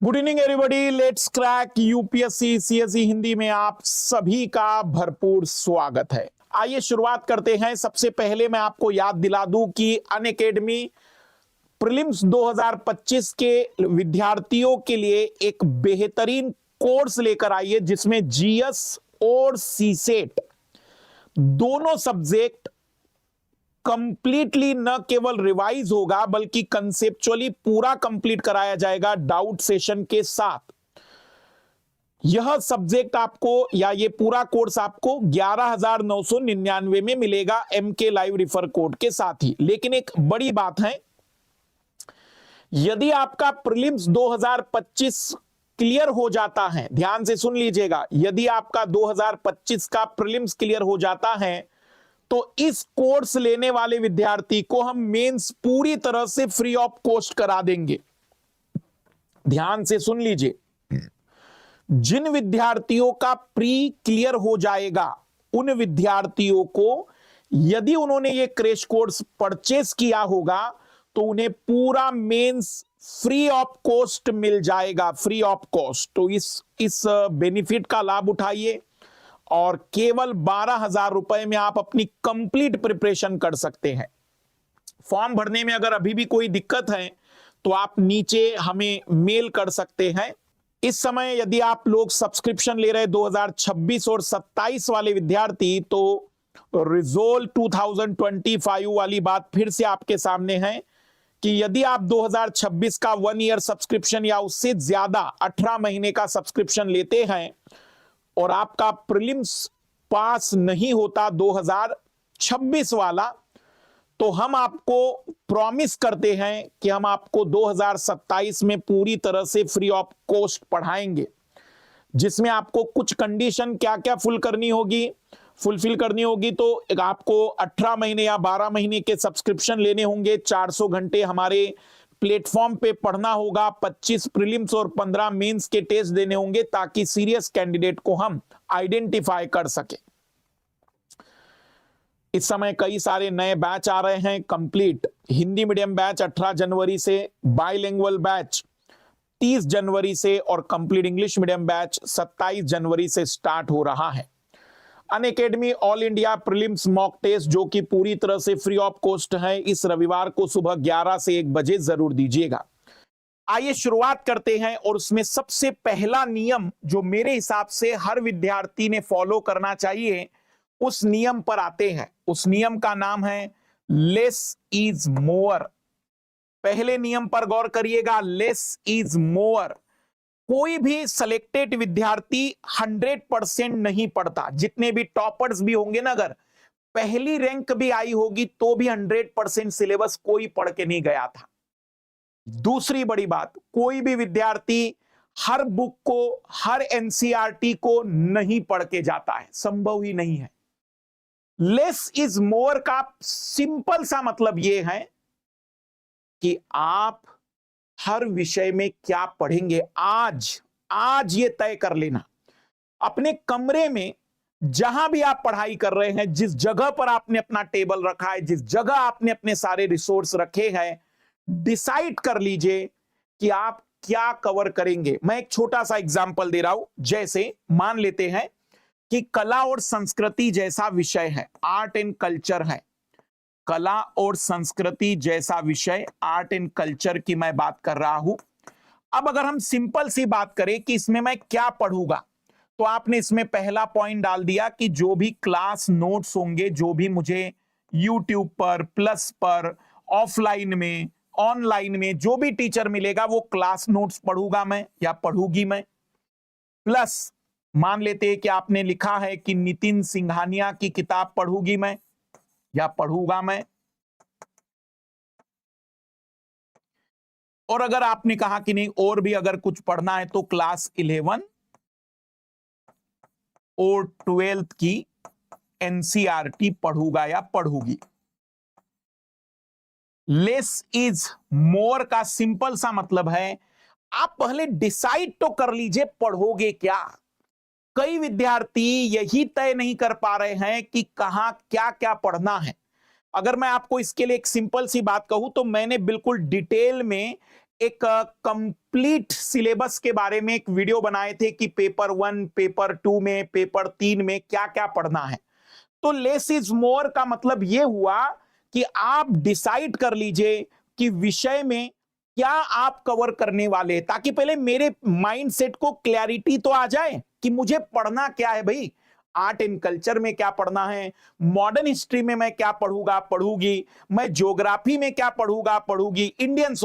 Good evening everybody, let's crack UPSC CSE Hindi में आप सभी का भरपूर स्वागत है। आइए शुरुआत करते हैं। सबसे पहले मैं आपको याद दिला दूं कि अनअकैडमी प्रीलिम्स 2025 के विद्यार्थियों के लिए एक बेहतरीन कोर्स लेकर आई है जिसमें जीएस और सीसेट दोनों सब्जेक्ट कंप्लीटली न केवल रिवाइज होगा बल्कि कंसेप्चुअली पूरा कंप्लीट कराया जाएगा डाउट सेशन के साथ। यह सब्जेक्ट आपको या ये पूरा कोर्स आपको 11,999 में मिलेगा एमके लाइव रिफर कोड के साथ ही। लेकिन एक बड़ी बात है, यदि आपका प्रीलिम्स 2025 क्लियर हो जाता है, ध्यान से सुन लीजिएगा, यदि आपका 2025 का प्रीलिम्स क्लियर हो जाता है तो इस कोर्स लेने वाले विद्यार्थी को हम मेंस पूरी तरह से फ्री ऑफ कॉस्ट करा देंगे। ध्यान से सुन लीजिए, जिन विद्यार्थियों का प्री क्लियर हो जाएगा उन विद्यार्थियों को यदि उन्होंने ये क्रैश कोर्स परचेस किया होगा तो उन्हें पूरा मेंस फ्री ऑफ कॉस्ट मिल जाएगा, फ्री ऑफ कॉस्ट। तो इस बेनिफिट का लाभ उठाइए और केवल 12,000 रुपए में आप अपनी कंप्लीट प्रिपरेशन कर सकते हैं। फॉर्म भरने में अगर अभी भी कोई दिक्कत है तो आप नीचे हमें मेल कर सकते हैं। इस समय यदि आप लोग सब्सक्रिप्शन ले रहे 2026 और 27 वाले विद्यार्थी, तो रिजोल्व 2025 वाली बात फिर से आपके सामने है कि यदि आप 2026 का 1 ईयर सब्सक्रिप्शन या उससे ज्यादा 18 महीने का सब्सक्रिप्शन लेते हैं और आपका प्रीलिम्स पास नहीं होता 2026 वाला, तो हम आपको प्रॉमिस करते हैं कि हम आपको 2027 में पूरी तरह से फ्री ऑफ कॉस्ट पढ़ाएंगे, जिसमें आपको कुछ कंडीशन क्या क्या फुलफिल करनी होगी। तो आपको 18 महीने या 12 महीने के सब्सक्रिप्शन लेने होंगे, 400 घंटे हमारे प्लेटफॉर्म पे पढ़ना होगा, 25 प्रीलिम्स और 15 मेंस के टेस्ट देने होंगे ताकि सीरियस कैंडिडेट को हम आइडेंटिफाई कर सके। इस समय कई सारे नए बैच आ रहे हैं। कंप्लीट हिंदी मीडियम बैच 18 जनवरी से, बाइलिंगुअल बैच 30 जनवरी से और कंप्लीट इंग्लिश मीडियम बैच 27 जनवरी से स्टार्ट हो रहा है। Unacademy all India prelims mock test जो कि पूरी तरह से फ्री ऑफ कॉस्ट है, इस रविवार को सुबह 11 से 1 बजे जरूर दीजिएगा। आइए शुरुआत करते हैं और उसमें सबसे पहला नियम जो मेरे हिसाब से हर विद्यार्थी ने फॉलो करना चाहिए, उस नियम पर आते हैं। उस नियम का नाम है लेस इज मोर। पहले नियम पर गौर करिएगा, लेस इज मोर। कोई भी सिलेक्टेड विद्यार्थी 100% नहीं पढ़ता। जितने भी टॉपर्स भी होंगे ना, अगर पहली रैंक भी आई होगी तो भी 100% सिलेबस कोई पढ़ के नहीं गया था। दूसरी बड़ी बात, कोई भी विद्यार्थी हर बुक को, हर एनसीईआरटी को नहीं पढ़ के जाता है, संभव ही नहीं है। लेस इज मोर का सिंपल सा मतलब यह है कि आप हर विषय में क्या पढ़ेंगे आज ये तय कर लेना। अपने कमरे में जहां भी आप पढ़ाई कर रहे हैं, जिस जगह पर आपने अपना टेबल रखा है, जिस जगह आपने अपने सारे रिसोर्स रखे हैं, डिसाइड कर लीजिए कि आप क्या कवर करेंगे। मैं एक छोटा सा एग्जांपल दे रहा हूं। जैसे मान लेते हैं कि कला और संस्कृति जैसा विषय है, आर्ट एंड कल्चर है। कला और संस्कृति जैसा विषय, आर्ट एंड कल्चर की मैं बात कर रहा हूं। अब अगर हम सिंपल सी बात करें कि इसमें मैं क्या पढ़ूंगा, तो आपने इसमें पहला पॉइंट डाल दिया कि जो भी क्लास नोट्स होंगे, जो भी मुझे यूट्यूब पर, प्लस पर, ऑफलाइन में, ऑनलाइन में जो भी टीचर मिलेगा वो क्लास नोट्स पढ़ूंगा मैं या पढ़ूंगी मैं। प्लस मान लेते हैं कि आपने लिखा है कि नितिन सिंघानिया की किताब पढ़ूंगी मैं या पढ़ूंगा मैं। और अगर आपने कहा कि नहीं और भी अगर कुछ पढ़ना है तो क्लास 11 और 12th की एनसीईआरटी पढ़ूंगा या पढ़ूंगी। लेस इज मोर का सिंपल सा मतलब है आप पहले डिसाइड तो कर लीजिए पढ़ोगे क्या। कई विद्यार्थी यही तय नहीं कर पा रहे हैं कि कहां क्या क्या पढ़ना है। अगर मैं आपको इसके लिए एक सिंपल सी बात कहूं तो मैंने बिल्कुल डिटेल में एक कंप्लीट सिलेबस के बारे में एक वीडियो बनाए थे कि पेपर 1, पेपर 2 में, पेपर 3 में क्या क्या पढ़ना है। तो लेस इज मोर का मतलब यह हुआ कि आप डिसाइड कर लीजिए कि विषय में क्या आप कवर करने वाले हैं, ताकि पहले मेरे माइंडसेट को क्लैरिटी तो आ जाए कि मुझे पढ़ना क्या है। भाई आर्ट एंड कल्चर में क्या पढ़ना है, मॉडर्न हिस्ट्री में मैं क्या पढ़ूंगा पढ़ूंगी, मैं ज्योग्राफी में क्या पढ़ूंगा पढ़ूंगी, इंडियन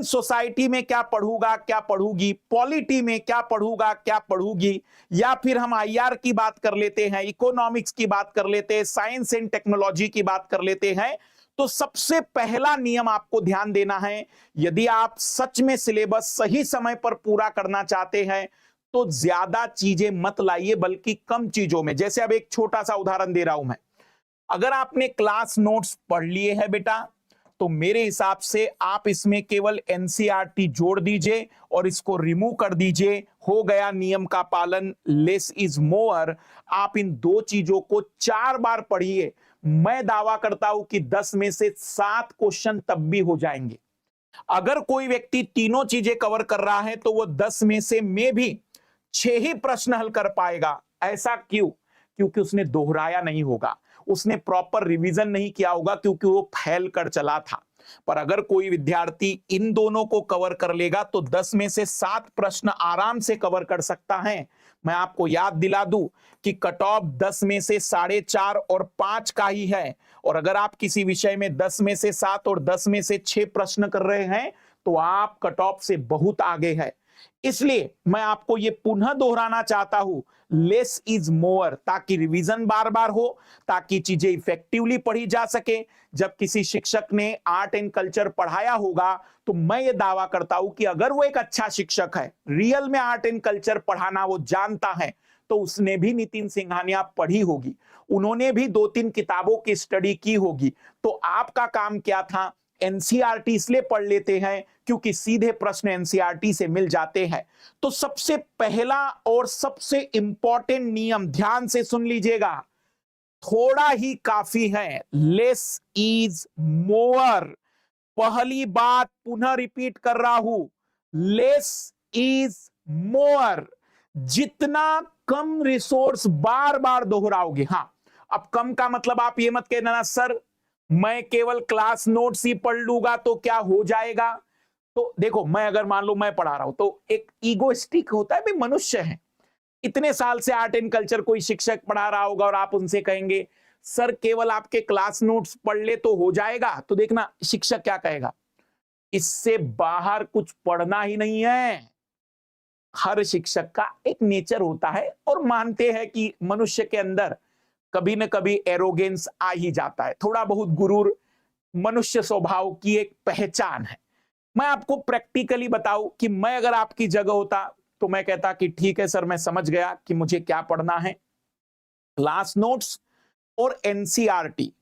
सोसाइटी में क्या पढ़ूंगा क्या पढ़ूंगी, पॉलिटी में क्या पढ़ूंगा क्या पढ़ूंगी, या फिर हम आईआर की बात कर लेते हैं, इकोनॉमिक्स की बात कर लेते हैं, साइंस एंड टेक्नोलॉजी की बात कर लेते हैं। तो सबसे पहला नियम आपको ध्यान देना है, यदि आप सच में सिलेबस सही समय पर पूरा करना चाहते हैं तो ज्यादा चीजें मत लाइए, बल्कि कम चीजों में। जैसे अब एक छोटा सा उदाहरण दे रहा हूं मैं, अगर आपने क्लास नोट्स पढ़ लिए हैं बेटा, तो मेरे हिसाब से आप इसमें केवल एनसीईआरटी जोड़ दीजिए और इसको रिमूव कर दीजिए। हो गया नियम का पालन, लेस इज मोर। आप इन दो चीजों को 4 बार पढ़िए, मैं दावा करता हूं कि 10 में से 7 क्वेश्चन तब भी हो जाएंगे। अगर कोई व्यक्ति तीनों चीजें कवर कर रहा है तो वो 10 में से में भी 6 ही प्रश्न हल कर पाएगा। ऐसा क्यों? क्योंकि उसने दोहराया नहीं होगा, उसने प्रॉपर रिवीजन नहीं किया होगा, क्योंकि वो फैल कर चला था। पर अगर कोई विद्यार्थी इन दोनों को कवर कर लेगा तो 10 में से 7 प्रश्न आराम से कवर कर सकता है। मैं आपको याद दिला दूं कि कट ऑफ 10 में से 4.5 और 5 का ही है, और अगर आप किसी विषय में 10 में से 7 और 10 में से 6 प्रश्न कर रहे हैं तो आप कट ऑफ से बहुत आगे है। इसलिए मैं आपको यह पुनः दोहराना चाहता हूं, लेस इज मोर, ताकि रिवीजन बार बार हो, ताकि चीजें इफेक्टिवली पढ़ी जा सके। जब किसी शिक्षक ने आर्ट एंड कल्चर पढ़ाया होगा तो मैं ये दावा करता हूं कि अगर वो एक अच्छा शिक्षक है, रियल में आर्ट एंड कल्चर पढ़ाना वो जानता है, तो उसने भी नितिन सिंघानिया पढ़ी होगी, उन्होंने भी 2-3 किताबों की स्टडी की होगी। तो आपका काम क्या था? एनसीईआरटी इसलिए पढ़ लेते हैं क्योंकि सीधे प्रश्न एनसीईआरटी से मिल जाते हैं। तो सबसे पहला और सबसे इंपॉर्टेंट नियम ध्यान से सुन लीजिएगा, थोड़ा ही काफी है, लेस इज मोर। पहली बात पुनः रिपीट कर रहा हूं, लेस इज मोर। जितना कम रिसोर्स बार बार दोहराओगे, हां अब कम का मतलब आप ये मत कहना सर मैं केवल क्लास नोट्स ही पढ़ लूंगा तो क्या हो जाएगा। तो देखो, मैं अगर मान लो मैं पढ़ा रहा हूं तो एक ईगोइस्टिक होता है, भाई मनुष्य है, इतने साल से आर्ट एंड कल्चर कोई शिक्षक पढ़ा रहा होगा और आप उनसे कहेंगे सर केवल आपके क्लास नोट्स पढ़ ले तो हो जाएगा, तो देखना शिक्षक क्या कहेगा, इससे बाहर कुछ पढ़ना ही नहीं है। हर शिक्षक का एक नेचर होता है और मानते हैं कि मनुष्य के अंदर कभी न कभी एरोगेंस आ ही जाता है, थोड़ा बहुत गुरूर मनुष्य स्वभाव की एक पहचान है। मैं आपको प्रैक्टिकली बताऊं कि मैं अगर आपकी जगह होता तो मैं कहता कि ठीक है सर, मैं समझ गया कि मुझे क्या पढ़ना है, क्लास नोट्स और एनसीईआरटी।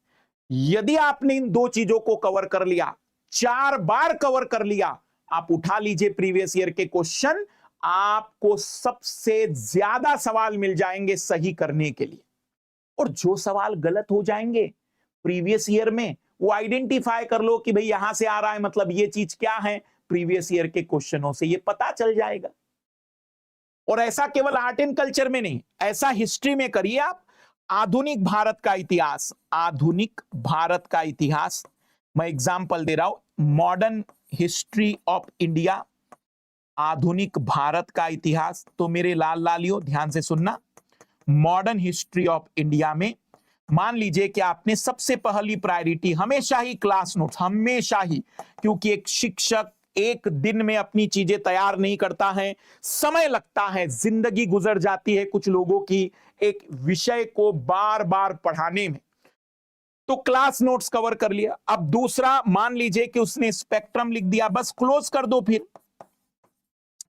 यदि आपने इन दो चीजों को कवर कर लिया, 4 बार कवर कर लिया, आप उठा लीजिए प्रीवियस ईयर के क्वेश्चन, आपको सबसे ज्यादा सवाल मिल जाएंगे सही करने के लिए। और जो सवाल गलत हो जाएंगे प्रीवियस ईयर में, वो आइडेंटिफाई कर लो कि भाई यहां से आ रहा है, मतलब ये चीज क्या है, प्रीवियस ईयर के क्वेश्चनों से ये पता चल जाएगा। और ऐसा केवल आर्ट एंड कल्चर में नहीं, ऐसा हिस्ट्री में करिए आप। आधुनिक भारत का इतिहास, आधुनिक भारत का इतिहास, मैं एग्जांपल दे रहा हूं, मॉडर्न हिस्ट्री ऑफ इंडिया, आधुनिक भारत का इतिहास। तो मेरे लाल लालियों ध्यान से सुनना, मॉडर्न हिस्ट्री ऑफ इंडिया में मान लीजिए कि आपने सबसे पहली प्रायोरिटी हमेशा ही क्लास नोट्स, हमेशा ही, क्योंकि एक शिक्षक एक दिन में अपनी चीजें तैयार नहीं करता है, समय लगता है, जिंदगी गुजर जाती है कुछ लोगों की एक विषय को बार बार पढ़ाने में। तो क्लास नोट्स कवर कर लिया। अब दूसरा, मान लीजिए कि उसने स्पेक्ट्रम लिख दिया, बस क्लोज कर दो। फिर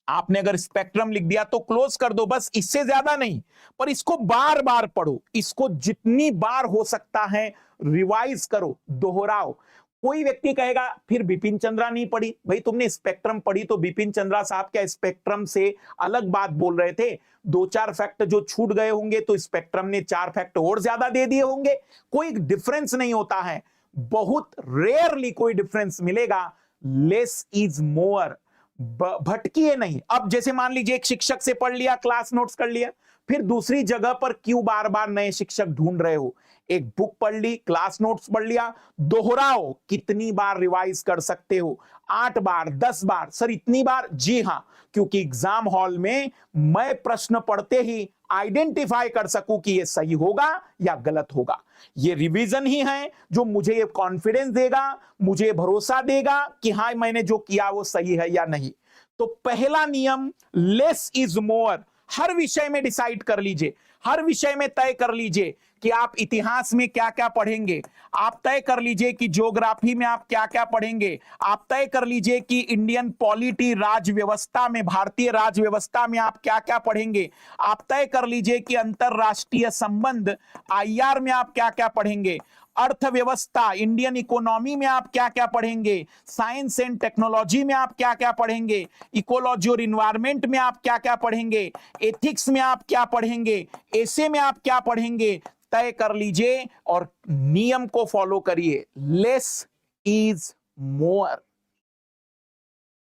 आपने अगर स्पेक्ट्रम लिख दिया तो क्लोज कर दो, बस, इससे ज्यादा नहीं। पर इसको बार बार पढ़ो, इसको जितनी बार हो सकता है रिवाइज करो, दोहराओ। कोई व्यक्ति कहेगा फिर बिपिन चंद्रा नहीं पढ़ी। भाई तुमने स्पेक्ट्रम पढ़ी तो बिपिन चंद्रा साहब क्या स्पेक्ट्रम से अलग बात बोल रहे थे? 2-4 फैक्ट जो छूट गए होंगे तो स्पेक्ट्रम ने 4 फैक्ट और ज्यादा दे दिए होंगे। कोई डिफरेंस नहीं होता है, बहुत रेयरली कोई डिफरेंस मिलेगा। Less is more. भटकिए नहीं। अब जैसे मान लीजिए एक शिक्षक से पढ़ लिया, क्लास नोट्स कर लिया, फिर दूसरी जगह पर क्यों बार बार नए शिक्षक ढूंढ रहे हो? एक बुक पढ़ ली, क्लास नोट्स पढ़ लिया, दोहराओ। कितनी बार रिवाइज कर सकते हो? 8 बार, 10 बार। सर इतनी बार? जी हां, क्योंकि एग्जाम हॉल में मैं प्रश्न पढ़ते ही आइडेंटिफाई कर सकूं कि यह सही होगा या गलत होगा। ये रिवीजन ही है जो मुझे ये कॉन्फिडेंस देगा, मुझे भरोसा देगा कि हां मैंने जो किया वो सही है या नहीं। तो पहला नियम लेस इज मोर। हर विषय में डिसाइड कर लीजिए, हर विषय में तय कर लीजिए कि आप इतिहास में क्या क्या पढ़ेंगे, आप तय कर लीजिए कि ज्योग्राफी में आप क्या क्या पढ़ेंगे, आप तय कर लीजिए कि इंडियन पॉलिटी राज व्यवस्था में, भारतीय राज व्यवस्था में आप क्या क्या पढ़ेंगे, आप तय कर लीजिए कि अंतरराष्ट्रीय संबंध आईआर में आप क्या क्या पढ़ेंगे, अर्थव्यवस्था इंडियन इकोनॉमी में आप क्या क्या पढ़ेंगे, साइंस एंड टेक्नोलॉजी में आप क्या क्या पढ़ेंगे, इकोलॉजी और इन्वायरमेंट में आप क्या क्या पढ़ेंगे, एथिक्स में आप क्या पढ़ेंगे, ऐसे में आप क्या पढ़ेंगे। तय कर लीजिए और नियम को फॉलो करिए। Less is more.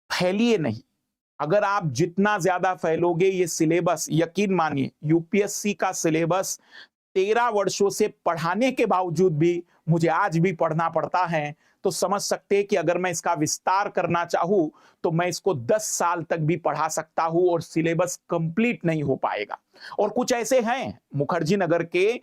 फैलिए नहीं। अगर आप जितना ज्यादा फैलोगे, ये सिलेबस, यकीन मानिए यूपीएससी का सिलेबस 13 वर्षों से पढ़ाने के बावजूद भी मुझे आज भी पढ़ना पड़ता है, तो समझ सकते हैं कि अगर मैं इसका विस्तार करना चाहूं तो मैं इसको 10 साल तक भी पढ़ा सकता हूं और सिलेबस कंप्लीट नहीं हो पाएगा। और कुछ ऐसे हैं मुखर्जी नगर के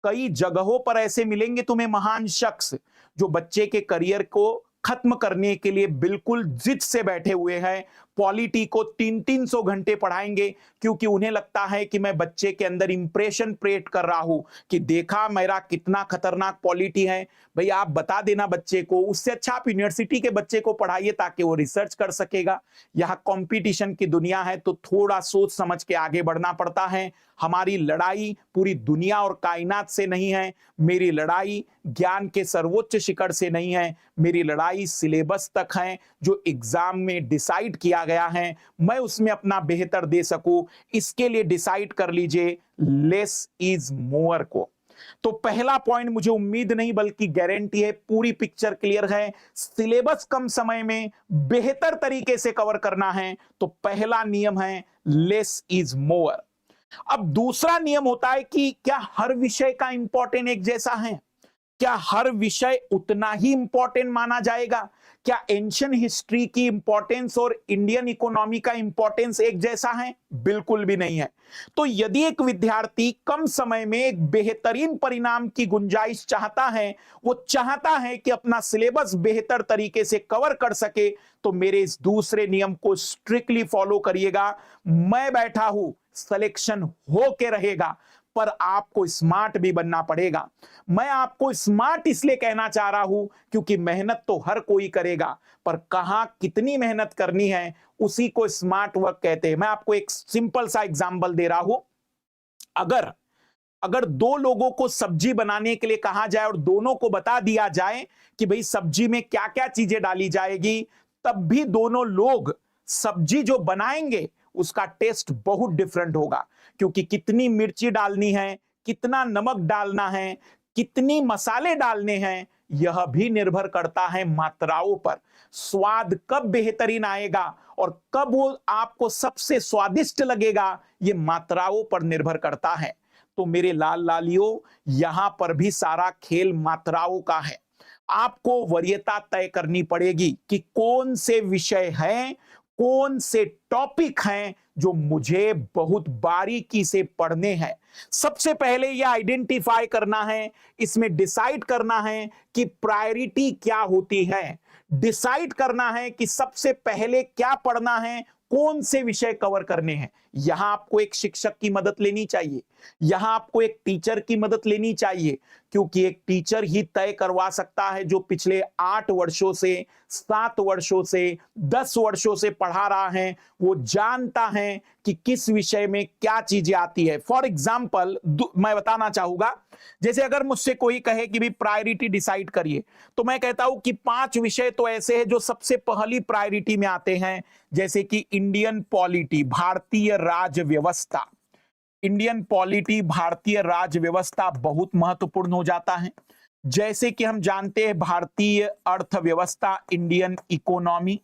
कई जगहों पर ऐसे मिलेंगे तुम्हें महान शख्स जो बच्चे के करियर को खत्म करने के लिए बिल्कुल जिद से बैठे हुए हैं। पॉलिटी को 300-300 घंटे पढ़ाएंगे क्योंकि उन्हें लगता है कि मैं बच्चे के अंदर इंप्रेशन क्रिएट कर रहा हूं कि देखा मेरा कितना खतरनाक पॉलिटी है। भाई आप बता देना बच्चे को, उससे अच्छा आप यूनिवर्सिटी के बच्चे को पढ़ाइए ताकि वो रिसर्च कर सकेगा। यहाँ कंपटीशन की दुनिया है तो थोड़ा सोच समझ के आगे बढ़ना पड़ता है। हमारी लड़ाई पूरी दुनिया और कायनात से नहीं है, मेरी लड़ाई ज्ञान के सर्वोच्च शिखर से नहीं है, मेरी लड़ाई सिलेबस तक है जो एग्जाम में डिसाइड किया गया है, मैं उसमें अपना बेहतर दे सकूं। इसके लिए डिसाइड कर लीजिए लेस इज मोर को। तो पहला पॉइंट मुझे उम्मीद नहीं बल्कि गारंटी है, पूरी पिक्चर क्लियर है, सिलेबस कम समय में बेहतर तरीके से कवर करना है। तो पहला नियम है लेस इज मोर। अब दूसरा नियम होता है कि क्या हर विषय का इंपॉर्टेंट एक जैसा है? क्या हर विषय उतना ही इंपॉर्टेंट माना जाएगा? क्या एंशियंट हिस्ट्री की इंपॉर्टेंस और इंडियन इकोनॉमी का इंपॉर्टेंस एक जैसा है? बिल्कुल भी नहीं है। तो यदि एक विद्यार्थी कम समय में एक बेहतरीन परिणाम की गुंजाइश चाहता है, वो चाहता है कि अपना सिलेबस बेहतर तरीके से कवर कर सके, तो मेरे इस दूसरे नियम को स्ट्रिक्टली फॉलो करिएगा। मैं बैठा हूं, सिलेक्शन हो के रहेगा, पर आपको स्मार्ट भी बनना पड़ेगा। मैं आपको स्मार्ट इसलिए कहना चाह रहा हूं क्योंकि मेहनत तो हर कोई करेगा, पर कहां कितनी मेहनत करनी है उसी को स्मार्ट वर्क कहते हैं। मैं आपको एक सिंपल सा एग्जांपल दे रहा हूं। अगर दो लोगों को सब्जी बनाने के लिए कहा जाए और दोनों को बता दिया जाए कि भाई सब्जी में क्या क्या चीजें डाली जाएगी, तब भी दोनों लोग सब्जी जो बनाएंगे उसका टेस्ट बहुत डिफरेंट होगा, क्योंकि कितनी मिर्ची डालनी है, कितना नमक डालना है, कितनी मसाले डालने हैं, यह भी निर्भर करता है मात्राओं पर। स्वाद कब बेहतरीन आएगा और कब वो आपको सबसे स्वादिष्ट लगेगा, ये मात्राओं पर निर्भर करता है। तो मेरे लाल लालियों, यहां पर भी सारा खेल मात्राओं का है। आपको वरीयता तय करनी पड़ेगी कि कौन से विषय हैं, कौन से टॉपिक हैं जो मुझे बहुत बारीकी से पढ़ने हैं। सबसे पहले यह आइडेंटिफाई करना है, इसमें डिसाइड करना है कि प्रायोरिटी क्या होती है, डिसाइड करना है कि सबसे पहले क्या पढ़ना है, कौन से विषय कवर करने हैं। यहां आपको एक शिक्षक की मदद लेनी चाहिए, यहां आपको एक टीचर की मदद लेनी चाहिए, क्योंकि एक टीचर ही तय करवा सकता है जो पिछले 8 वर्षों से, 7 वर्षों से, 10 वर्षों से पढ़ा रहा है। वो जानता है कि किस विषय में क्या चीजें आती है। फॉर एग्जाम्पल मैं बताना चाहूंगा, जैसे अगर मुझसे कोई कहे कि भी प्रायोरिटी डिसाइड करिए, तो मैं कहता हूं कि 5 विषय तो ऐसे हैं जो सबसे पहली प्रायोरिटी में आते हैं, जैसे कि इंडियन पॉलिटी, भारतीय राज व्यवस्था। इंडियन पॉलिटी, भारतीय राज व्यवस्था बहुत महत्वपूर्ण हो जाता है। जैसे कि हम जानते हैं भारतीय अर्थव्यवस्था, इंडियन इकोनॉमी,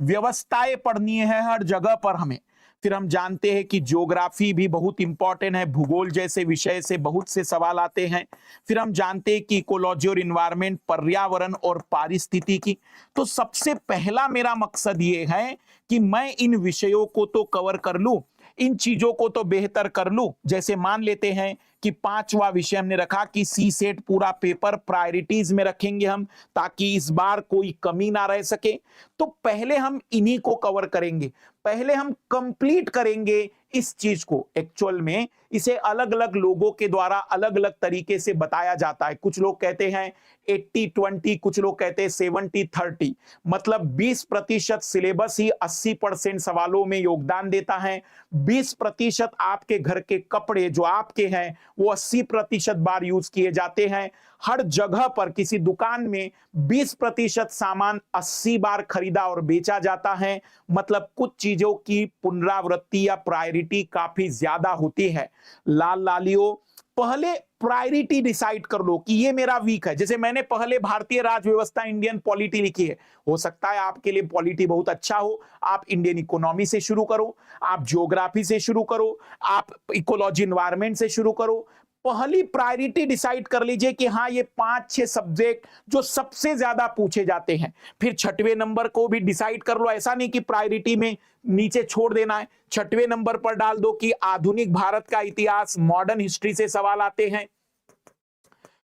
व्यवस्थाएं पढ़नी है हर जगह पर हमें। फिर हम जानते हैं कि ज्योग्राफी भी बहुत इंपॉर्टेंट है, भूगोल जैसे विषय से बहुत से सवाल आते हैं। फिर हम जानते हैं कि इकोलॉजी और इन्वायरमेंट, पर्यावरण और पारिस्थितिकी। तो सबसे पहला मेरा मकसद ये है कि मैं इन विषयों को तो कवर कर लूं, इन चीजों को तो बेहतर कर लूं। जैसे मान लेते हैं कि पांचवा विषय हमने रखा कि सी सेट पूरा पेपर प्रायोरिटीज में रखेंगे हम, ताकि इस बार कोई कमी ना रह सके। तो पहले हम इन्हीं को कवर करेंगे, पहले हम कंप्लीट करेंगे इस चीज को। एक्चुअल में इसे अलग अलग लोगों के द्वारा अलग अलग तरीके से बताया जाता है। कुछ लोग कहते हैं 80-20, कुछ लोग कहते हैं 70-30, मतलब 20% सिलेबस ही 80% सवालों में योगदान देता है। 20% आपके घर के कपड़े जो आपके हैं वो 80% बार यूज किए जाते हैं। हर जगह पर किसी दुकान में 20% सामान 80 बार खरीदा और बेचा जाता है। मतलब कुछ चीजों की पुनरावृत्ति या प्रायोरिटी काफी ज्यादा होती है। लाल लालियो, पहले प्रायोरिटी डिसाइड कर लो कि ये मेरा वीक है। जैसे मैंने पहले भारतीय राज्य व्यवस्था, इंडियन पॉलिटी लिखी है। हो सकता है आपके लिए पॉलिटी बहुत अच्छा हो, आप इंडियन इकोनॉमी से शुरू करो, आप ज्योग्राफी से शुरू करो, आप इकोलॉजी इन्वायरमेंट से शुरू करो। पहली प्रायोरिटी डिसाइड कर लीजिए कि हाँ ये 5-6 सब्जेक्ट जो सबसे ज्यादा पूछे जाते हैं। फिर छठवें नंबर को भी डिसाइड कर लो। ऐसा नहीं कि प्रायोरिटी में नीचे छोड़ देना है। छठवें नंबर पर डाल दो कि आधुनिक भारत का इतिहास, मॉडर्न हिस्ट्री से सवाल आते हैं,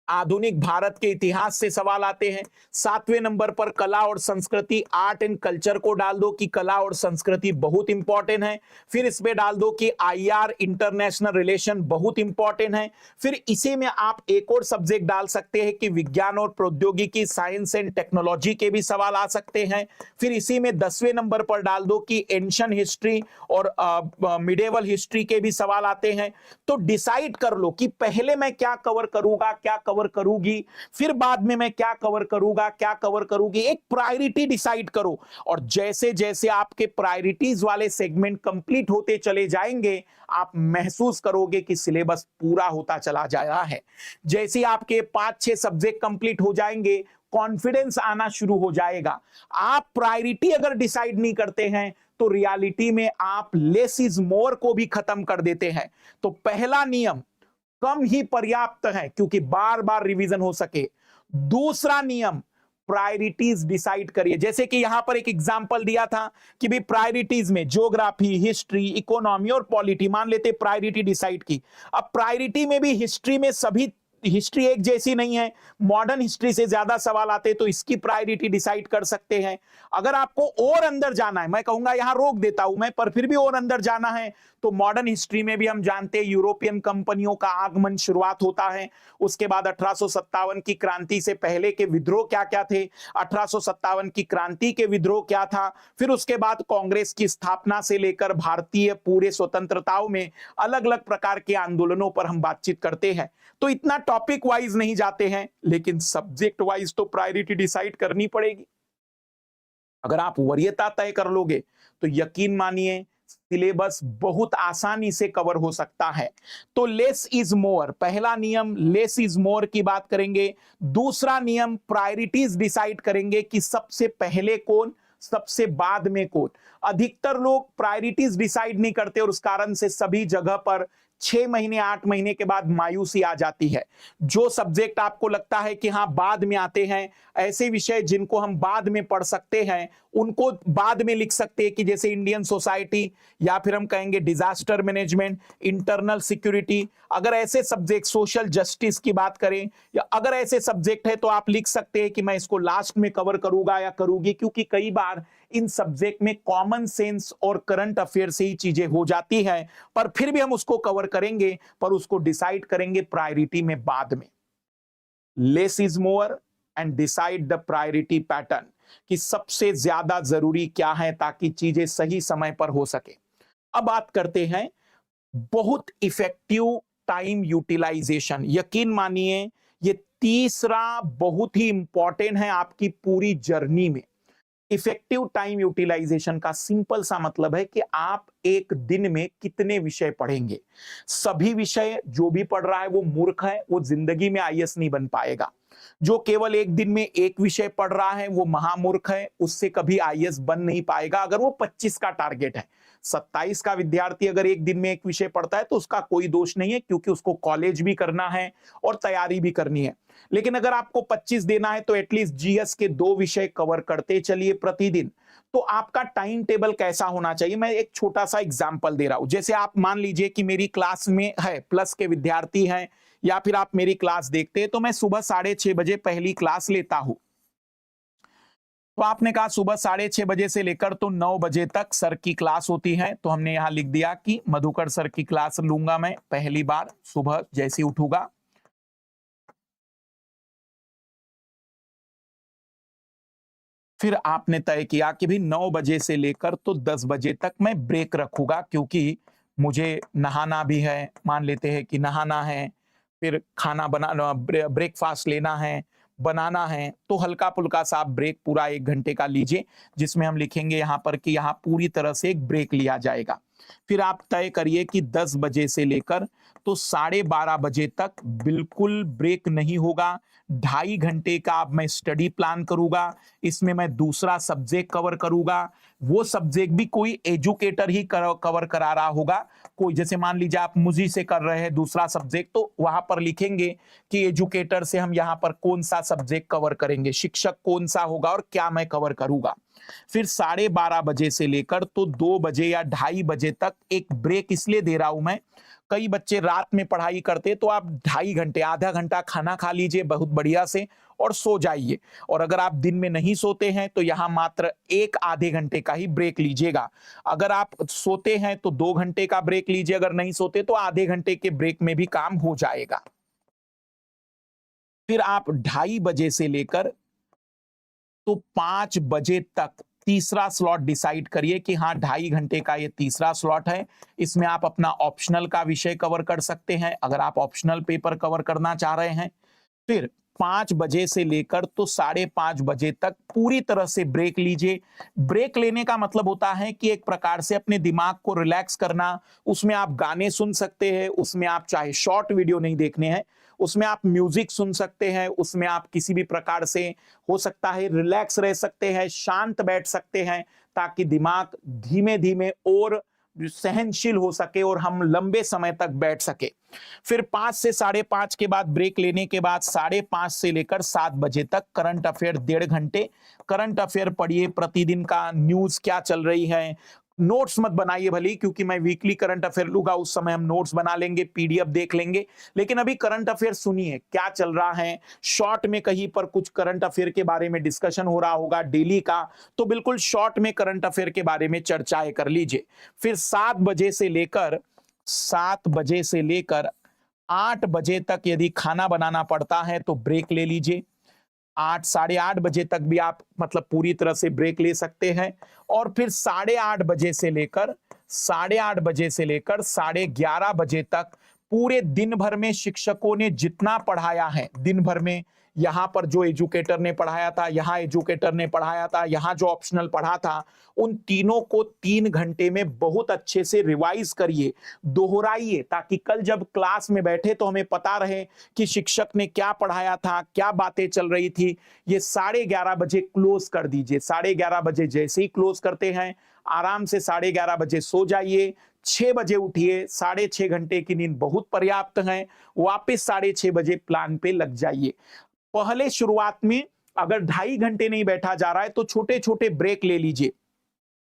आधुनिक भारत के इतिहास से सवाल आते हैं। 7वें नंबर पर कला और संस्कृति, आर्ट एंड कल्चर को डाल दो कि कला और संस्कृति बहुत इंपॉर्टेंट है। फिर इसमें डाल दो कि आईआर, इंटरनेशनल रिलेशन, बहुत इंपॉर्टेंट है। फिर इसी में आप एक और सब्जेक्ट डाल सकते हैं कि विज्ञान और प्रौद्योगिकी, साइंस एंड टेक्नोलॉजी के भी सवाल आ सकते हैं। फिर इसी में 10वें नंबर पर डाल दो कि एंशिएंट हिस्ट्री और मिडिएवल हिस्ट्री के भी सवाल आते हैं। तो डिसाइड कर लो कि पहले मैं क्या कवर करूंगा, क्या कवर करूंगी, फिर बाद में मैं क्या कवर करूंगा, क्या कवर करूंगी। एक प्रायोरिटी डिसाइड करो, और जैसे जैसे आपके प्रायोरिटीज वाले सेगमेंट कंप्लीट होते चले जाएंगे, आप महसूस करोगे कि सिलेबस पूरा होता चला जा रहा है। जैसे ही आपके 5-6 सब्जेक्ट कंप्लीट हो जाएंगे, कॉन्फिडेंस आना शुरू हो जाएगा। आप प्रायोरिटी अगर डिसाइड नहीं करते हैं तो रियलिटी में आप लेस इज मोर को भी खत्म कर देते हैं। तो पहला नियम, कम ही पर्याप्त है क्योंकि बार बार रिवीजन हो सके। दूसरा नियम, प्रायोरिटीज डिसाइड करिए। जैसे कि यहां पर एक एग्जांपल दिया था कि भी प्रायोरिटीज में ज्योग्राफी, हिस्ट्री, इकोनॉमी और पॉलिटी, मान लेते प्रायोरिटी डिसाइड की। अब प्रायोरिटी में भी हिस्ट्री में सभी हिस्ट्री एक जैसी नहीं है, मॉडर्न हिस्ट्री से ज्यादा सवाल आते हैं, तो इसकी प्रायोरिटी डिसाइड कर सकते हैं। अगर आपको और अंदर जाना है, मैं कहूंगा यहां रोक देता हूं मैं, पर फिर भी और अंदर जाना है तो मॉडर्न हिस्ट्री में भी हम जानते हैं यूरोपियन कंपनियों का आगमन शुरुआत होता है। उसके बाद 1857 की क्रांति से पहले के विद्रोह क्या क्या थे, 1857 की क्रांति के विद्रोह क्या था, फिर उसके बाद कांग्रेस की स्थापना से लेकर भारतीय पूरे स्वतंत्रताओं में अलग अलग प्रकार के आंदोलनों पर हम बातचीत करते हैं। तो इतना टॉपिक वाइज नहीं जाते हैं, लेकिन सब्जेक्ट वाइज तो प्रायोरिटी डिसाइड करनी पड़ेगी। अगर आप वरीयता तय कर लोगे तो यकीन मानिए सिलेबस बहुत आसानी से कवर हो सकता है। तो लेस इज मोर, पहला नियम लेस इज मोर की बात करेंगे। दूसरा नियम, प्रायोरिटीज डिसाइड करेंगे कि सबसे पहले कौन, सबसे बाद में कौन। अधिकतर लोग प्रायोरिटीज डिसाइड नहीं करते और उस कारण से सभी जगह पर 6 महीने 8 महीने के बाद मायूसी आ जाती है। जो सब्जेक्ट आपको लगता है कि हाँ बाद में आते हैं, ऐसे विषय जिनको हम बाद में पढ़ सकते हैं उनको बाद में लिख सकते हैं, कि जैसे इंडियन सोसाइटी, या फिर हम कहेंगे डिजास्टर मैनेजमेंट, इंटरनल सिक्योरिटी। अगर ऐसे सब्जेक्ट, सोशल जस्टिस की बात करें, या अगर ऐसे सब्जेक्ट है तो आप लिख सकते हैं कि मैं इसको लास्ट में कवर करूंगा या करूंगी, क्योंकि कई बार इन सब्जेक्ट में कॉमन सेंस और करंट अफेयर से ही चीजें हो जाती हैं। पर फिर भी हम उसको कवर करेंगे, पर उसको डिसाइड करेंगे प्रायोरिटी में बाद में। Less is more and decide the priority pattern, कि सबसे ज्यादा जरूरी क्या है ताकि चीजें सही समय पर हो सके। अब बात करते हैं बहुत इफेक्टिव टाइम यूटिलाइजेशन। यकीन मानिए ये तीसरा बहुत ही इंपॉर्टेंट है आपकी पूरी जर्नी में। इफेक्टिव टाइम यूटिलाइजेशन का सिंपल सा मतलब है कि आप एक दिन में कितने विषय पढ़ेंगे। सभी विषय जो भी पढ़ रहा है वो मूर्ख है, वो जिंदगी में आईएएस नहीं बन पाएगा। जो केवल एक दिन में एक विषय पढ़ रहा है वो महामूर्ख है, उससे कभी आईएएस बन नहीं पाएगा। अगर वो 25 का टारगेट है, 27 का विद्यार्थी अगर एक दिन में एक विषय पढ़ता है तो उसका कोई दोष नहीं है, क्योंकि उसको कॉलेज भी करना है और तैयारी भी करनी है। लेकिन अगर आपको 25 देना है तो एटलीस्ट जीएस के 2 विषय कवर करते चलिए प्रतिदिन। तो आपका टाइम टेबल कैसा होना चाहिए, मैं एक छोटा सा एग्जांपल दे रहा हूं। जैसे आप मान लीजिए कि मेरी क्लास में है प्लस के विद्यार्थी हैं, या फिर आप मेरी क्लास देखते हैं, तो मैं सुबह 6:30 बजे पहली क्लास लेता हूं। तो आपने कहा सुबह 6:30 बजे से लेकर तो 9 बजे तक सर की क्लास होती है, तो हमने यहां लिख दिया कि मधुकर सर की क्लास लूंगा मैं पहली बार सुबह जैसे ही उठूंगा। फिर आपने तय किया कि भी 9 बजे से लेकर तो 10 बजे तक मैं ब्रेक रखूंगा, क्योंकि मुझे नहाना भी है। मान लेते हैं कि नहाना है, फिर खाना बनाना, ब्रेकफास्ट लेना है, बनाना है, तो हल्का फुल्का सा आप ब्रेक पूरा 1 घंटे का लीजिए, जिसमें हम लिखेंगे यहाँ पर कि यहाँ पूरी तरह से एक ब्रेक लिया जाएगा। फिर आप तय करिए कि 10 बजे से लेकर तो 12:30 बजे तक बिल्कुल ब्रेक नहीं होगा। 2.5 घंटे का अब मैं स्टडी प्लान करूंगा, इसमें मैं दूसरा सब्जेक्ट कवर करूंगा। वो सब्जेक्ट भी कोई एजुकेटर ही कवर करा रहा होगा। कोई जैसे मान लीजिए आप मुझी से कर रहे हैं दूसरा सब्जेक्ट, तो वहां पर लिखेंगे कि एजुकेटर से हम यहाँ पर कौन सा सब्जेक्ट कवर करेंगे, शिक्षक कौन सा होगा और क्या मैं कवर करूंगा। फिर 12:30 बजे से लेकर तो 2 बजे या 2:30 बजे तक एक ब्रेक इसलिए दे रहा हूं मैं। कई बच्चे रात में पढ़ाई करते, तो आप 2.5 घंटे, आधा घंटा खाना खा लीजिए बहुत बढ़िया से और सो जाइए। और अगर आप दिन में नहीं सोते हैं तो यहां मात्र एक आधे घंटे का ही ब्रेक लीजिएगा। अगर आप सोते हैं तो 2 घंटे का ब्रेक लीजिए, अगर नहीं सोते तो आधे घंटे के ब्रेक में भी काम हो जाएगा। फिर आप 2:30 बजे से लेकर तो 5 बजे तक तीसरा स्लॉट डिसाइड करिए कि हाँ 2.5 घंटे का ये तीसरा स्लॉट है। इसमें आप अपना ऑप्शनल का विषय कवर कर सकते हैं, अगर आप ऑप्शनल पेपर कवर करना चाह रहे हैं। फिर 5 बजे से लेकर तो 5:30 बजे तक पूरी तरह से ब्रेक लीजिए। ब्रेक लेने का मतलब होता है कि एक प्रकार से अपने दिमाग को रिलैक्स करना। उसमें आप गाने सुन सकते हैं, उसमें आप चाहे शॉर्ट वीडियो नहीं देखने हैं, उसमें आप म्यूजिक सुन सकते हैं, उसमें आप किसी भी प्रकार से हो सकता है रिलैक्स रह सकते हैं, शांत बैठ सकते हैं, ताकि दिमाग धीमे धीमे और सहनशील हो सके और हम लंबे समय तक बैठ सके। फिर 5 से 5:30 के बाद ब्रेक लेने के बाद 5:30 से लेकर 7 बजे तक करंट अफेयर 1.5 घंटे करंट अफेयर पढ़िए। प्रतिदिन का न्यूज क्या चल रही है, नोट्स मत बनाइए भली, क्योंकि मैं वीकली करंट अफेयर लूंगा, उस समय हम नोट्स बना लेंगे, पीडीएफ देख लेंगे। लेकिन अभी करंट अफेयर सुनिए क्या चल रहा है। शॉर्ट में कहीं पर कुछ करंट अफेयर के बारे में डिस्कशन हो रहा होगा डेली का, तो बिल्कुल शॉर्ट में करंट अफेयर के बारे में चर्चाएं कर लीजिए। फिर 7 बजे से लेकर 8 बजे तक यदि खाना बनाना पड़ता है तो ब्रेक ले लीजिए। 8 8:30 बजे तक भी आप मतलब पूरी तरह से ब्रेक ले सकते हैं। और फिर 8:30 बजे से लेकर 11:30 बजे तक पूरे दिन भर में शिक्षकों ने जितना पढ़ाया है, दिन भर में यहाँ पर जो एजुकेटर ने पढ़ाया था, यहाँ एजुकेटर ने पढ़ाया था, यहाँ जो ऑप्शनल पढ़ा था, उन तीनों को 3 घंटे में बहुत अच्छे से रिवाइज करिए, दोहराइए, ताकि कल जब क्लास में बैठे तो हमें पता रहे कि शिक्षक ने क्या पढ़ाया था, क्या बातें चल रही थी। ये 11:30 बजे क्लोज कर दीजिए। 11:30 बजे जैसे ही क्लोज करते हैं, आराम से 11:30 बजे सो जाइए, 6 बजे उठिए। 6.5 घंटे की नींद बहुत पर्याप्त है। वापस 6:30 बजे प्लान पे लग जाइए। पहले शुरुआत में अगर 2.5 घंटे नहीं बैठा जा रहा है तो छोटे छोटे ब्रेक ले लीजिए,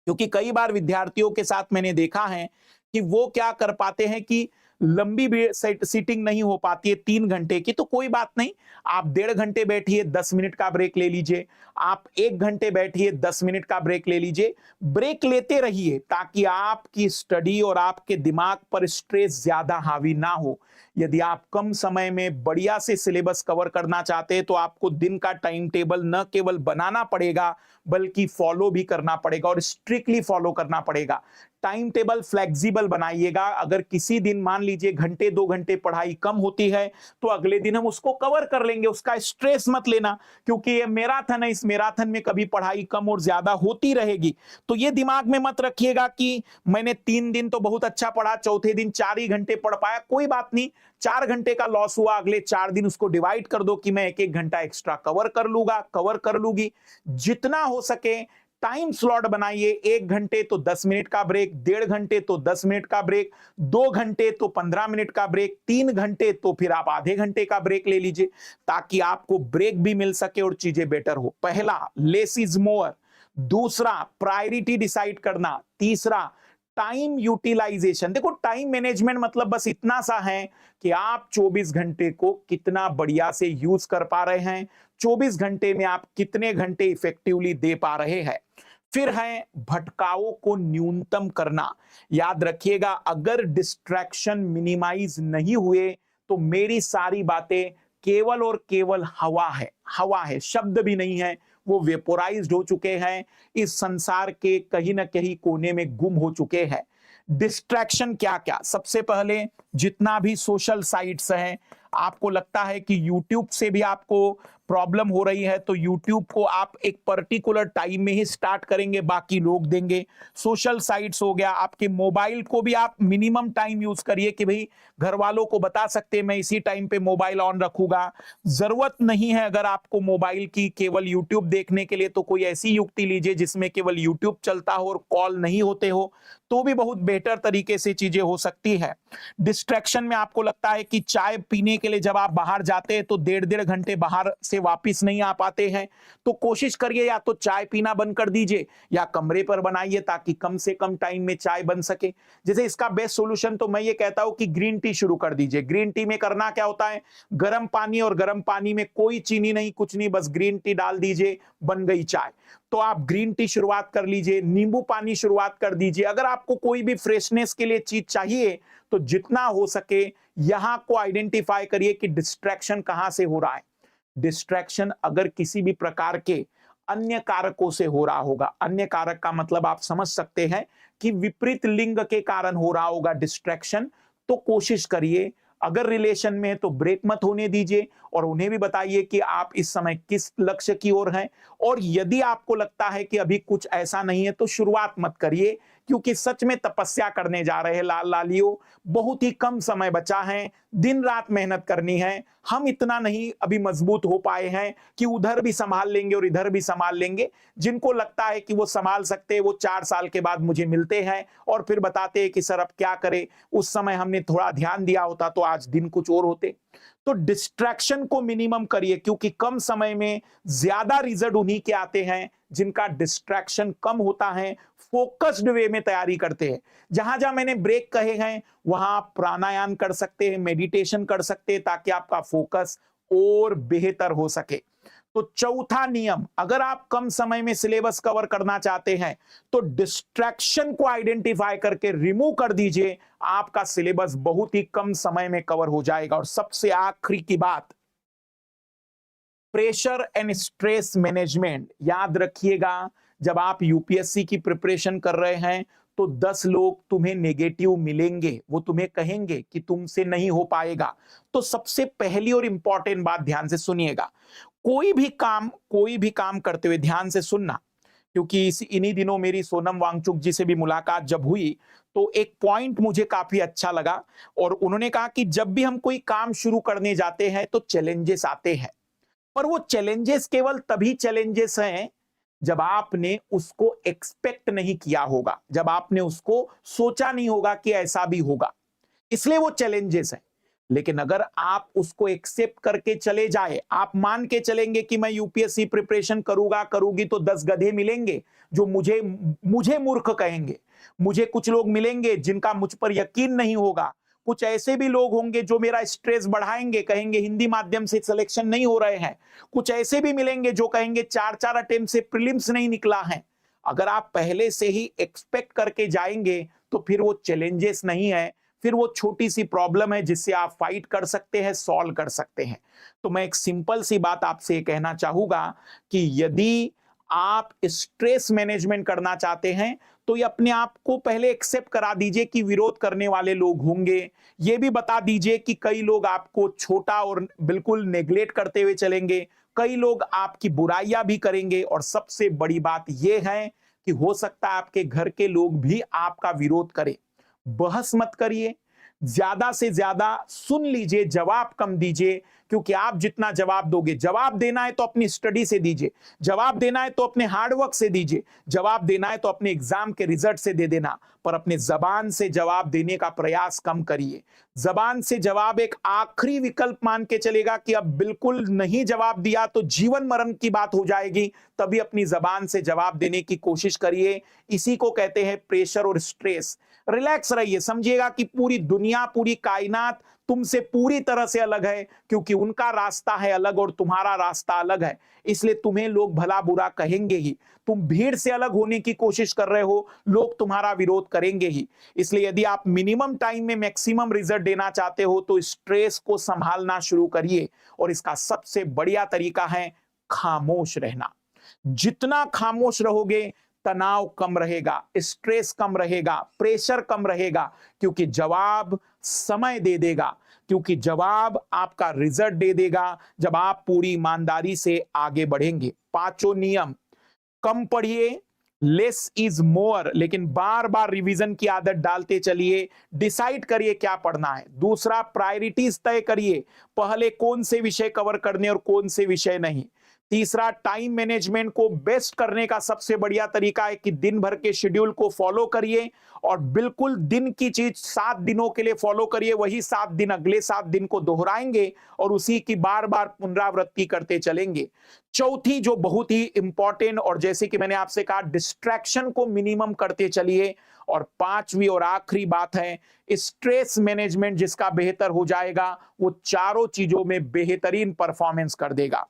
क्योंकि कई बार विद्यार्थियों के साथ मैंने देखा है कि वो क्या कर पाते हैं कि लंबी सीटिंग नहीं हो पाती है 3 घंटे की, तो कोई बात नहीं, आप 1.5 घंटे बैठिए, 10 मिनट का ब्रेक ले लीजिए। आप 1 घंटे बैठिए, 10 मिनट का ब्रेक ले लीजिए। ब्रेक लेते रहिए ताकि आपकी स्टडी और आपके दिमाग पर स्ट्रेस ज्यादा हावी ना हो। यदि आप कम समय में बढ़िया से सिलेबस कवर करना चाहते हैं तो आपको दिन का टाइम टेबल न केवल बनाना पड़ेगा बल्कि फॉलो भी करना पड़ेगा और स्ट्रिक्टली फॉलो करना पड़ेगा। टाइम टेबल फ्लेक्सिबल बनाइएगा। अगर किसी दिन मान लीजिए घंटे 2 घंटे पढ़ाई कम होती है तो अगले दिन हम उसको कवर कर लेंगे, उसका स्ट्रेस मत लेना, क्योंकि ये मैराथन है, इस मैराथन में कभी पढ़ाई कम और ज्यादा होती रहेगी। तो ये दिमाग में मत रखिएगा कि मैंने 3 दिन तो बहुत अच्छा पढ़ा, चौथे दिन 4 ही घंटे पढ़ पाया, कोई बात नहीं, 4 घंटे का लॉस हुआ, अगले 4 दिन उसको डिवाइड कर दो कि मैं 1-1 घंटा एक्स्ट्रा कवर कर लूंगा, कवर कर लूंगी। जितना हो सके टाइम स्लॉट बनाइए। 1 घंटे तो 10 मिनट का ब्रेक, 1.5 घंटे तो 10 मिनट का ब्रेक, 2 घंटे तो 15 मिनट का ब्रेक, 3 घंटे तो फिर आप आधे घंटे का ब्रेक ले लीजिए, ताकि आपको ब्रेक भी मिल सके और चीजें बेटर हो। पहला, लेस इज मोर। दूसरा, प्रायोरिटी डिसाइड करना। तीसरा, टाइम यूटिलाइजेशन। देखो, टाइम मैनेजमेंट मतलब बस इतना सा है कि आप 24 घंटे को कितना बढ़िया से यूज कर पा रहे हैं, 24 घंटे में आप कितने घंटे इफेक्टिवली दे पा रहे हैं। फिर है भटकावों को न्यूनतम करना। याद रखिएगा, अगर डिस्ट्रैक्शन मिनिमाइज नहीं हुए तो मेरी सारी बातें केवल और केवल हवा है, हवा है, शब्द भी नहीं है, वो वेपोराइज्ड हो चुके हैं, इस संसार के कहीं ना कहीं कोने में गुम हो चुके हैं। डिस्ट्रैक्शन क्या क्या? सबसे पहले, जितना भी सोशल साइट्स हैं, आपको लगता है कि YouTube से भी आपको प्रॉब्लम हो रही है तो YouTube को आप एक पर्टिकुलर टाइम में ही स्टार्ट करेंगे, बाकी लोग देंगे। सोशल साइट्स हो गया, आपके मोबाइल को भी आप मिनिमम टाइम यूज करिए कि भाई घर वालों को बता सकते हैं मैं इसी टाइम पे मोबाइल ऑन रखूंगा। जरूरत नहीं है अगर आपको मोबाइल की केवल YouTube देखने के लिए, तो कोई ऐसी युक्ति लीजिए जिसमें केवल YouTube चलता हो और कॉल नहीं होते हो, तो भी बहुत बेहतर तरीके से चीजें हो सकती है। डिस्ट्रैक्शन में आपको लगता है कि चाय पीने के लिए जब आप बाहर जाते हैं तो 1.5 घंटे बाहर से वापस नहीं आ पाते हैं, तो कोशिश करिए या तो चाय पीना बंद कर दीजिए या कमरे पर बनाइए, ताकि कम से कम टाइम में चाय बन सके। जैसे इसका बेस्ट सॉल्यूशन तो मैं ये कहता हूं कि ग्रीन टी शुरू कर दीजिए। ग्रीन टी में करना क्या होता है, गर्म पानी, और गर्म पानी में कोई चीनी नहीं, कुछ नहीं, बस ग्रीन टी डाल दीजिए, बन गई चाय। तो आप ग्रीन टी शुरुआत कर लीजिए, नींबू पानी शुरुआत कर दीजिए। अगर आपको कोई भी फ्रेशनेस के लिए चीज चाहिए तो जितना हो सके यहां को आइडेंटिफाई करिए कि डिस्ट्रैक्शन कहां से हो रहा है। डिस्ट्रैक्शन अगर किसी भी प्रकार के अन्य कारकों से हो रहा होगा, अन्य कारक का मतलब आप समझ सकते हैं कि विपरीत लिंग के कारण हो रहा होगा डिस्ट्रैक्शन, तो कोशिश करिए, अगर रिलेशन में है तो ब्रेक मत होने दीजिए और उन्हें भी बताइए कि आप इस समय किस लक्ष्य की ओर हैं। और यदि आपको लगता है कि अभी कुछ ऐसा नहीं है तो शुरुआत मत करिए, क्योंकि सच में तपस्या करने जा रहे हैं लाल लालियों, बहुत ही कम समय बचा है, दिन रात मेहनत करनी है। हम इतना नहीं अभी मजबूत हो पाए हैं कि उधर भी संभाल लेंगे और इधर भी संभाल लेंगे। जिनको लगता है कि वो संभाल सकते हैं वो 4 साल के बाद मुझे मिलते हैं और फिर बताते हैं कि सर अब क्या करें, उस समय हमने थोड़ा ध्यान दिया होता तो आज दिन कुछ और होते। तो डिस्ट्रैक्शन को मिनिमम करिए, क्योंकि कम समय में ज्यादा रिजल्ट उन्हीं के आते हैं जिनका डिस्ट्रैक्शन कम होता है, फोकस्ड वे में तैयारी करते हैं। जहां जहां मैंने ब्रेक कहे हैं वहां आप प्राणायाम कर सकते हैं, मेडिटेशन कर सकते हैं, ताकि आपका फोकस और बेहतर हो सके। तो चौथा नियम, अगर आप कम समय में सिलेबस कवर करना चाहते हैं तो डिस्ट्रैक्शन को आइडेंटिफाई करके रिमूव कर दीजिए, आपका सिलेबस बहुत ही कम समय में कवर हो जाएगा। और सबसे आखिरी की बात, प्रेशर एंड स्ट्रेस मैनेजमेंट। याद रखिएगा, जब आप यूपीएससी की प्रिपरेशन कर रहे हैं तो 10 लोग तुम्हें नेगेटिव मिलेंगे, वो तुम्हें कहेंगे कि तुमसे नहीं हो पाएगा। तो सबसे पहली और इंपॉर्टेंट बात ध्यान से सुनिएगा, कोई भी काम करते हुए ध्यान से सुनना, क्योंकि इन्हीं दिनों मेरी सोनम वांगचुक जी से भी मुलाकात जब हुई तो एक पॉइंट मुझे काफी अच्छा लगा, और उन्होंने कहा कि जब भी हम कोई काम शुरू करने जाते हैं तो चैलेंजेस आते हैं, पर वो चैलेंजेस केवल तभी चैलेंजेस हैं जब आपने उसको एक्सपेक्ट नहीं किया होगा, जब आपने उसको सोचा नहीं होगा कि ऐसा भी होगा, इसलिए वो चैलेंजेस हैं। लेकिन अगर आप उसको एक्सेप्ट करके चले जाए, आप मान के चलेंगे कि मैं यूपीएससी प्रिपरेशन करूंगी तो 10 गधे मिलेंगे जो मुझे मूर्ख कहेंगे, मुझे कुछ लोग मिलेंगे जिनका मुझ पर यकीन नहीं होगा, कुछ ऐसे भी लोग होंगे जो मेरा स्ट्रेस बढ़ाएंगे, कहेंगे हिंदी माध्यम से सिलेक्शन नहीं हो रहे हैं, कुछ ऐसे भी मिलेंगे जो कहेंगे 4 अटेम्प्ट से प्रीलिम्स नहीं निकला है। अगर आप पहले से ही एक्सपेक्ट करके जाएंगे तो फिर वो चैलेंजेस नहीं है, फिर वो छोटी सी प्रॉब्लम है जिससे आप फाइट कर सकते हैं, सॉल्व कर सकते हैं। तो मैं एक सिंपल सी बात आपसे कहना चाहूंगा कि यदि आप स्ट्रेस मैनेजमेंट करना चाहते हैं तो ये अपने आप को पहले एक्सेप्ट करा दीजिए कि विरोध करने वाले लोग होंगे। ये भी बता दीजिए कि कई लोग आपको छोटा और बिल्कुल नेग्लेक्ट करते हुए चलेंगे, कई लोग आपकी बुराइयां भी करेंगे, और सबसे बड़ी बात यह है कि हो सकता है आपके घर के लोग भी आपका विरोध करें। बहस मत करिए, ज्यादा से ज्यादा सुन लीजिए, जवाब कम दीजिए, क्योंकि आप जितना जवाब दोगे, जवाब देना है तो अपनी स्टडी से दीजिए, जवाब देना है तो अपने हार्डवर्क से दीजिए, जवाब देना है तो अपने एग्जाम के रिजल्ट से दे देना, पर अपने जबान से जवाब देने का प्रयास कम करिए। जबान से जवाब एक आखिरी विकल्प मान के चलेगा कि अब बिल्कुल नहीं जवाब दिया तो जीवन मरण की बात हो जाएगी, तभी अपनी जबान से जवाब देने की कोशिश करिए। इसी को कहते हैं प्रेशर और स्ट्रेस। रिलैक्स रहिए, समझिएगा कि पूरी दुनिया, पूरी कायनात तुमसे पूरी तरह से अलग है, क्योंकि उनका रास्ता है अलग और तुम्हारा रास्ता अलग है, इसलिए तुम्हें लोग भला बुरा कहेंगे ही। तुम भीड़ से अलग होने की कोशिश कर रहे हो, लोग तुम्हारा विरोध करेंगे ही। इसलिए यदि आप मिनिमम टाइम में मैक्सिमम रिजल्ट देना चाहते हो तो स्ट्रेस को संभालना शुरू करिए, और इसका सबसे बढ़िया तरीका है खामोश रहना। जितना खामोश रहोगे तनाव कम रहेगा, स्ट्रेस कम रहेगा, प्रेशर कम रहेगा, क्योंकि जवाब समय दे देगा, क्योंकि जवाब आपका रिजल्ट दे देगा जब आप पूरी ईमानदारी से आगे बढ़ेंगे। पांचों नियम, कम पढ़िए, लेस इज मोर, लेकिन बार बार रिवीजन की आदत डालते चलिए, डिसाइड करिए क्या पढ़ना है। दूसरा, प्रायोरिटीज तय करिए, पहले कौन से विषय कवर करने और कौन से विषय नहीं। तीसरा, टाइम मैनेजमेंट को बेस्ट करने का सबसे बढ़िया तरीका है कि दिन भर के शेड्यूल को फॉलो करिए, और बिल्कुल दिन की चीज 7 दिनों के लिए फॉलो करिए, वही 7 दिन अगले 7 दिन को दोहराएंगे और उसी की बार बार पुनरावृत्ति करते चलेंगे। चौथी, जो बहुत ही इंपॉर्टेंट, और जैसे कि मैंने आपसे कहा, डिस्ट्रैक्शन को मिनिमम करते चलिए। और पांचवी और आखिरी बात है स्ट्रेस मैनेजमेंट, जिसका बेहतर हो जाएगा वो चारों चीजों में बेहतरीन परफॉर्मेंस कर देगा।